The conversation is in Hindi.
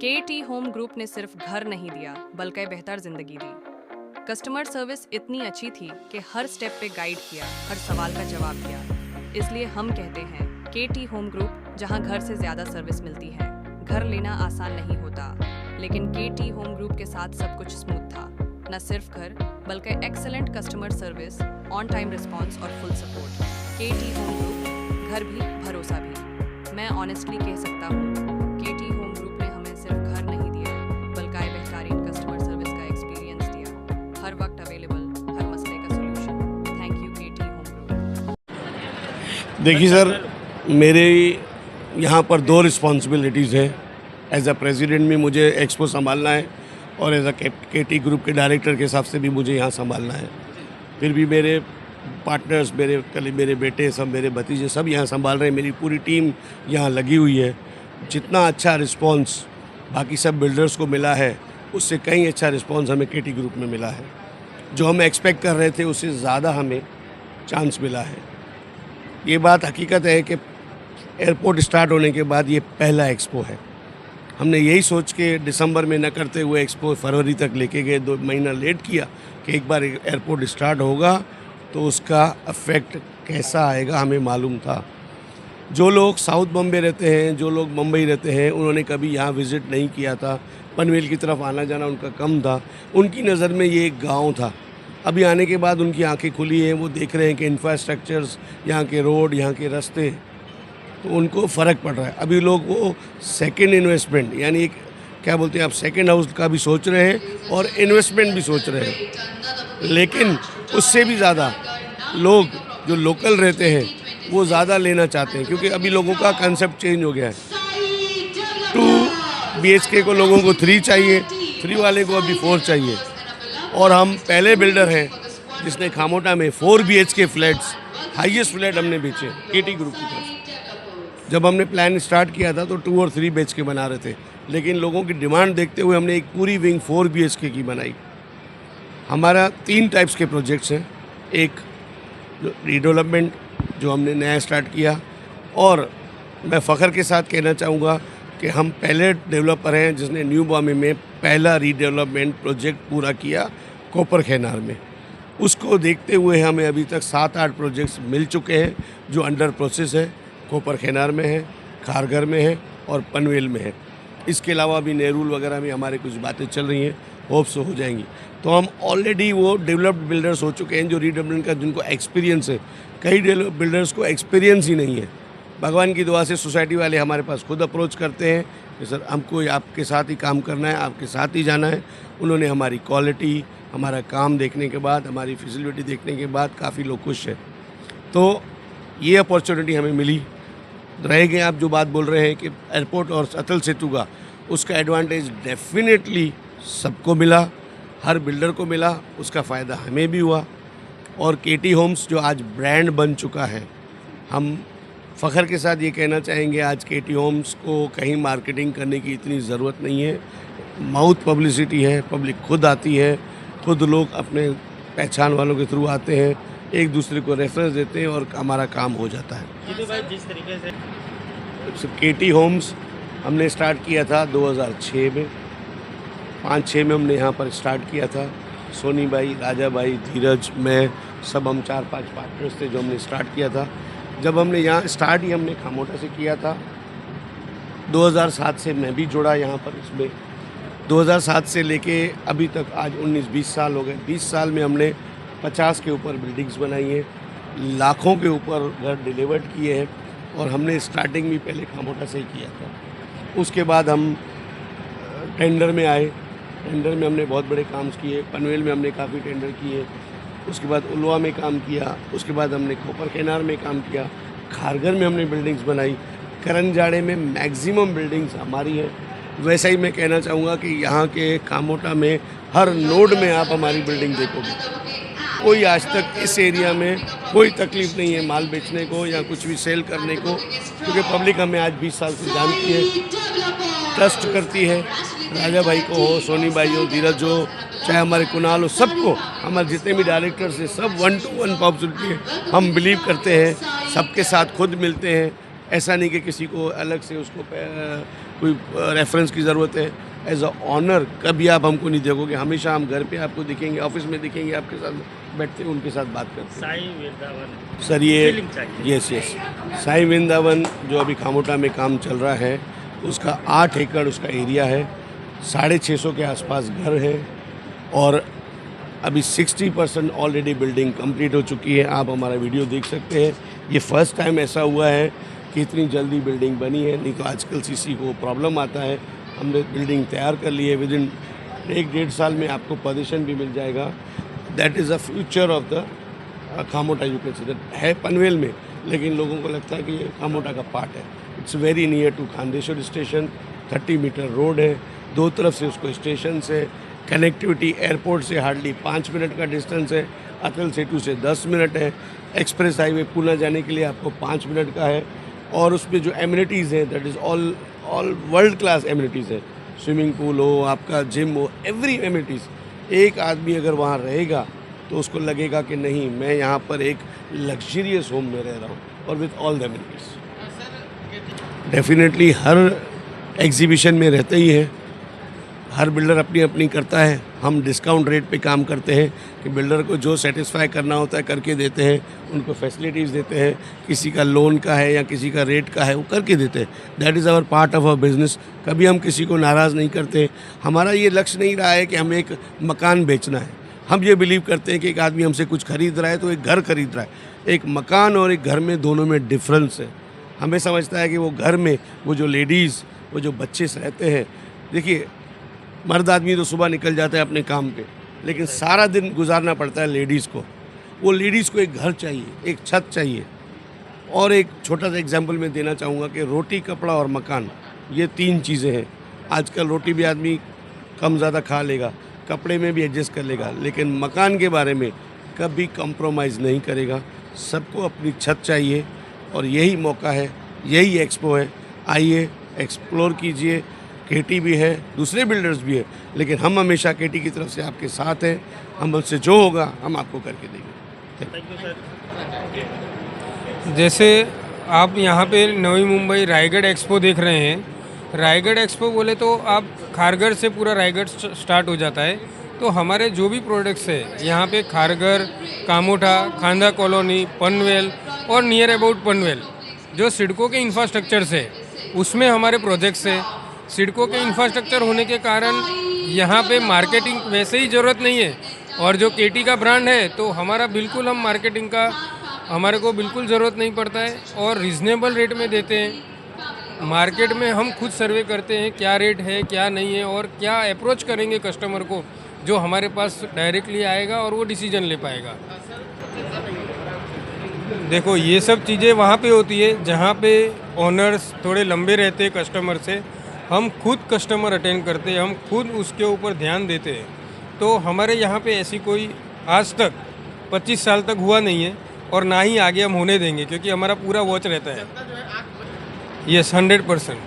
केटी होम ग्रुप ने सिर्फ घर नहीं दिया बल्कि बेहतर जिंदगी दी। कस्टमर सर्विस इतनी अच्छी थी कि हर स्टेप पे गाइड किया, हर सवाल का जवाब दिया। इसलिए हम कहते हैं केटी होम ग्रुप, जहां घर से ज्यादा सर्विस मिलती है। घर लेना आसान नहीं होता, लेकिन केटी होम ग्रुप के साथ सब कुछ स्मूथ था। न सिर्फ घर बल्कि excellent customer service, on time response और फुल सपोर्ट। केटी होम ग्रुप, घर भी भरोसा भी। मैं ऑनेस्टली कह सकता हूँ, केटी होम ग्रुप ने हमें सिर्फ घर नहीं दिया बल्कि बेहतरीन कस्टमर सर्विस का एक्सपीरियंस दिया। हर वक्त अवेलेबल, हर मसले का solution. Thank you KT home group. देखिए सर, मेरे यहाँ पर 2 रिस्पॉन्सिबिलिटीज़ हैं। एज अ प्रेसिडेंट भी मुझे एक्सपो संभालना है और एज अ केटी ग्रुप के डायरेक्टर के हिसाब से भी मुझे यहाँ संभालना है। फिर भी मेरे पार्टनर्स, मेरे बेटे, सब मेरे भतीजे सब यहाँ संभाल रहे हैं। मेरी पूरी टीम यहाँ लगी हुई है। जितना अच्छा रिस्पॉन्स बाकी सब बिल्डर्स को मिला है, उससे कहीं अच्छा रिस्पॉन्स हमें केटी ग्रुप में मिला है। जो हम एक्सपेक्ट कर रहे थे उससे ज़्यादा हमें चांस मिला है। ये बात हकीकत है कि एयरपोर्ट स्टार्ट होने के बाद ये पहला एक्सपो है। हमने यही सोच के दिसंबर में न करते हुए एक्सपो फरवरी तक लेके गए, 2 महीना लेट किया कि एक बार एयरपोर्ट स्टार्ट होगा तो उसका इफ़ेक्ट कैसा आएगा हमें मालूम था। जो लोग साउथ बॉम्बे रहते हैं, जो लोग मुंबई रहते हैं, उन्होंने कभी यहाँ विज़िट नहीं किया था। पनवेल की तरफ आना जाना उनका कम था। उनकी नज़र में ये एक गाँव था। अभी आने के बाद उनकी आंखें खुली हैं, वो देख रहे हैं कि इंफ्रास्ट्रक्चर्स, यहाँ के रोड, यहाँ के रास्ते, तो उनको फ़र्क पड़ रहा है। अभी लोग वो सेकंड इन्वेस्टमेंट, यानी एक क्या बोलते हैं आप, सेकंड हाउस का भी सोच रहे हैं और इन्वेस्टमेंट भी सोच रहे हैं। लेकिन उससे भी ज़्यादा लोग जो लोकल रहते हैं वो ज़्यादा लेना चाहते हैं, क्योंकि अभी लोगों का कंसेप्ट चेंज हो गया है। 2 BHK को लोगों को 3 चाहिए, 3 वाले को अभी 4 चाहिए। और हम पहले बिल्डर हैं जिसने खामोटा में 4 BHK फ्लैट्स, हाईएस्ट फ्लैट हमने बेचे केटी ग्रुप की तरफ। जब हमने प्लान स्टार्ट किया था तो 2 और 3 BHK बना रहे थे, लेकिन लोगों की डिमांड देखते हुए हमने एक पूरी विंग 4 BHK की बनाई। हमारा 3 टाइप्स के प्रोजेक्ट्स हैं। एक रीडेवलपमेंट जो हमने नया स्टार्ट किया, और मैं फ़ख्र के साथ कहना चाहूँगा कि हम पहले डेवलपर हैं जिसने न्यू बॉम्बे में पहला रीडेवलपमेंट प्रोजेक्ट पूरा किया कोपर खैनार में। उसको देखते हुए हमें अभी तक 7-8 प्रोजेक्ट्स मिल चुके हैं जो अंडर प्रोसेस है। कोपर खैनार में है, खारघर में है और पनवेल में है। इसके अलावा भी नेहरूल वगैरह में हमारे कुछ बातें चल रही हैं, होप्स हो जाएंगी। तो हम ऑलरेडी वो डेवलप्ड बिल्डर्स हो चुके हैं जो रीडेवलपमेंट का जिनको एक्सपीरियंस है। कई बिल्डर्स को एक्सपीरियंस ही नहीं है। भगवान की दुआ से सोसाइटी वाले हमारे पास खुद अप्रोच करते हैं कि सर हमको आपके साथ ही काम करना है, आपके साथ ही जाना है। उन्होंने हमारी क्वालिटी, हमारा काम देखने के बाद, हमारी फैसिलिटी देखने के बाद काफ़ी लोग खुश हैं। तो ये अपॉर्चुनिटी हमें मिली। रह गए आप जो बात बोल रहे हैं कि एयरपोर्ट और अटल सेतु का, उसका एडवांटेज डेफिनेटली सबको मिला, हर बिल्डर को मिला, उसका फ़ायदा हमें भी हुआ। और केटी होम्स जो आज ब्रांड बन चुका है, हम फ़ख्र के साथ ये कहना चाहेंगे आज केटी होम्स को कहीं मार्केटिंग करने की इतनी ज़रूरत नहीं है। माउथ पब्लिसिटी है, पब्लिक खुद आती है, खुद लोग अपने पहचान वालों के थ्रू आते हैं, एक दूसरे को रेफरेंस देते हैं और हमारा काम हो जाता है। ये भाई जिस तरीके से केटी होम्स हमने स्टार्ट किया था 2006 में, 5-6 में हमने यहाँ पर स्टार्ट किया था। सोनी भाई, राजा भाई, धीरज, मैं, सब हम 4-5 पार्टनर्स थे जो हमने स्टार्ट किया था। जब हमने यहाँ स्टार्ट ही हमने खामोटा से किया था। 2007 से मैं भी जुड़ा यहाँ पर इसमें। 2007 से लेके अभी तक आज 19-20 साल हो गए। 20 साल में हमने 50 के ऊपर बिल्डिंग्स बनाई हैं, लाखों के ऊपर घर डिलीवर्ड किए हैं। और हमने स्टार्टिंग भी पहले खामोटा से ही किया था। उसके बाद हम टेंडर में आए। टेंडर में हमने बहुत बड़े काम किए। पनवेल में हमने काफ़ी टेंडर किए। उसके बाद उलवा में काम किया। उसके बाद हमने कोपर खैनार में काम किया। खारघर में हमने बिल्डिंग्स बनाई। करंजाड़े में मैक्सिमम बिल्डिंग्स हमारी हैं। वैसा ही मैं कहना चाहूँगा कि यहाँ के खामोटा में हर नोड में आप हमारी बिल्डिंग देखोगे। कोई आज तक इस एरिया में कोई तकलीफ़ नहीं है माल बेचने को या कुछ भी सेल करने को, क्योंकि पब्लिक हमें आज 20 साल से जानती है, ट्रस्ट करती है। राजा भाई को हो, सोनी भाई हो, धीरज हो, चाहे हमारे कुणाल हो, सबको, हमारे जितने भी डायरेक्टर्स हैं, सब 1-to-1 पॉपुलरिटी है। हम बिलीव करते हैं, सबके साथ खुद मिलते हैं ऐसा नहीं कि किसी को अलग से उसको कोई रेफरेंस की ज़रूरत है। एज अ ऑनर कभी आप हमको नहीं देखोगे, हमेशा हम घर पे आपको दिखेंगे, ऑफिस में दिखेंगे, आपके साथ बैठते हैं, उनके साथ बात करते हैं। साई वृंदावन सर ये फीलिंग चाहिए। यस साई वृंदावन जो अभी खामोटा में काम चल रहा है, उसका 8 एकड़ उसका एरिया है, 650 के आसपास घर है और अभी 60% ऑलरेडी बिल्डिंग कंप्लीट हो चुकी है। आप हमारा वीडियो देख सकते हैं। ये फर्स्ट टाइम ऐसा हुआ है कि इतनी जल्दी बिल्डिंग बनी है, नहीं तो आजकल सीसी को प्रॉब्लम आता है। हमने बिल्डिंग तैयार कर ली है, विद इन 1-1.5 साल में आपको पोजीशन भी मिल जाएगा। That is a future of the Kamothe, you can say that है पनवेल में, लेकिन लोगों को लगता है कि ये खामोटा का पार्ट है। It's very near to Khandeshwar station, 30 meter road है, दो तरफ से उसको स्टेशन से कनेक्टिविटी, एयरपोर्ट से हार्डली 5 मिनट का डिस्टेंस है, अटल सेतु से 10 मिनट है, एक्सप्रेस हाईवे पुणे जाने के लिए आपको 5 मिनट का है। और उसमें जो एमिनिटीज़ हैं that is all world class amenities है। स्विमिंग पूल हो, आपका जिम हो, एवरी एमिनिटीज़। एक आदमी अगर वहाँ रहेगा तो उसको लगेगा कि नहीं, मैं यहाँ पर एक लग्जरियस होम में रह रहा हूँ और with all the amenities. Definitely her exhibition में रहते ही है, हर बिल्डर अपनी अपनी करता है। हम डिस्काउंट रेट पे काम करते हैं कि बिल्डर को जो सेटिस्फाई करना होता है करके देते हैं, उनको फैसिलिटीज़ देते हैं। किसी का लोन का है या किसी का रेट का है, वो करके देते हैं। That is our part of our business. कभी हम किसी को नाराज़ नहीं करते। हमारा ये लक्ष्य नहीं रहा है कि हमें एक मकान बेचना है। हम ये बिलीव करते हैं कि एक आदमी हमसे कुछ खरीद रहा है तो एक घर खरीद रहा है। एक मकान और एक घर में, दोनों में डिफरेंस है। हमें समझता है कि वो घर में वो जो लेडीज़, वो जो बच्चे रहते हैं, देखिए मर्द आदमी तो सुबह निकल जाता है अपने काम पे, लेकिन सारा दिन गुजारना पड़ता है लेडीज़ को। वो लेडीज़ को एक घर चाहिए, एक छत चाहिए। और एक छोटा सा एग्जांपल मैं देना चाहूँगा कि रोटी, कपड़ा और मकान, ये 3 चीज़ें हैं। आजकल रोटी भी आदमी कम ज़्यादा खा लेगा, कपड़े में भी एडजस्ट कर लेगा, लेकिन मकान के बारे में कभी कंप्रोमाइज़ नहीं करेगा। सबको अपनी छत चाहिए और यही मौका है, यही एक्सपो है। आइए, एक्सप्लोर कीजिए। केटी भी है, दूसरे बिल्डर्स भी है, लेकिन हम हमेशा केटी की तरफ से आपके साथ हैं। हम उससे जो होगा हम आपको करके देंगे। Thank you sir. जैसे आप यहाँ पे नवी मुंबई रायगढ़ एक्सपो देख रहे हैं। रायगढ़ एक्सपो बोले तो आप खारघर से पूरा रायगढ़ स्टार्ट हो जाता है। तो हमारे जो भी प्रोडक्ट्स है यहाँ पे खारघर, कामोठा, खांदा कॉलोनी, पनवेल और नियर अबाउट पनवेल, जो सिडको के इंफ्रास्ट्रक्चर से उसमें हमारे प्रोजेक्ट्स है। सिडको के इंफ्रास्ट्रक्चर होने के कारण यहाँ पे मार्केटिंग वैसे ही ज़रूरत नहीं है। और जो केटी का ब्रांड है तो हमारा बिल्कुल, हम मार्केटिंग का हमारे को बिल्कुल ज़रूरत नहीं पड़ता है और रिजनेबल रेट में देते हैं। मार्केट में हम खुद सर्वे करते हैं क्या रेट है, क्या नहीं है और क्या अप्रोच करेंगे कस्टमर को, जो हमारे पास डायरेक्टली आएगा और वो डिसीजन ले पाएगा। देखो, ये सब चीज़ें वहाँ पे होती है जहाँ पे ओनर्स थोड़े लंबे रहते हैं कस्टमर से। हम खुद कस्टमर अटेंड करते हैं, हम खुद उसके ऊपर ध्यान देते हैं। तो हमारे यहाँ पे ऐसी कोई आज तक 25 साल तक हुआ नहीं है और ना ही आगे हम होने देंगे, क्योंकि हमारा पूरा वॉच रहता है। यस, 100%।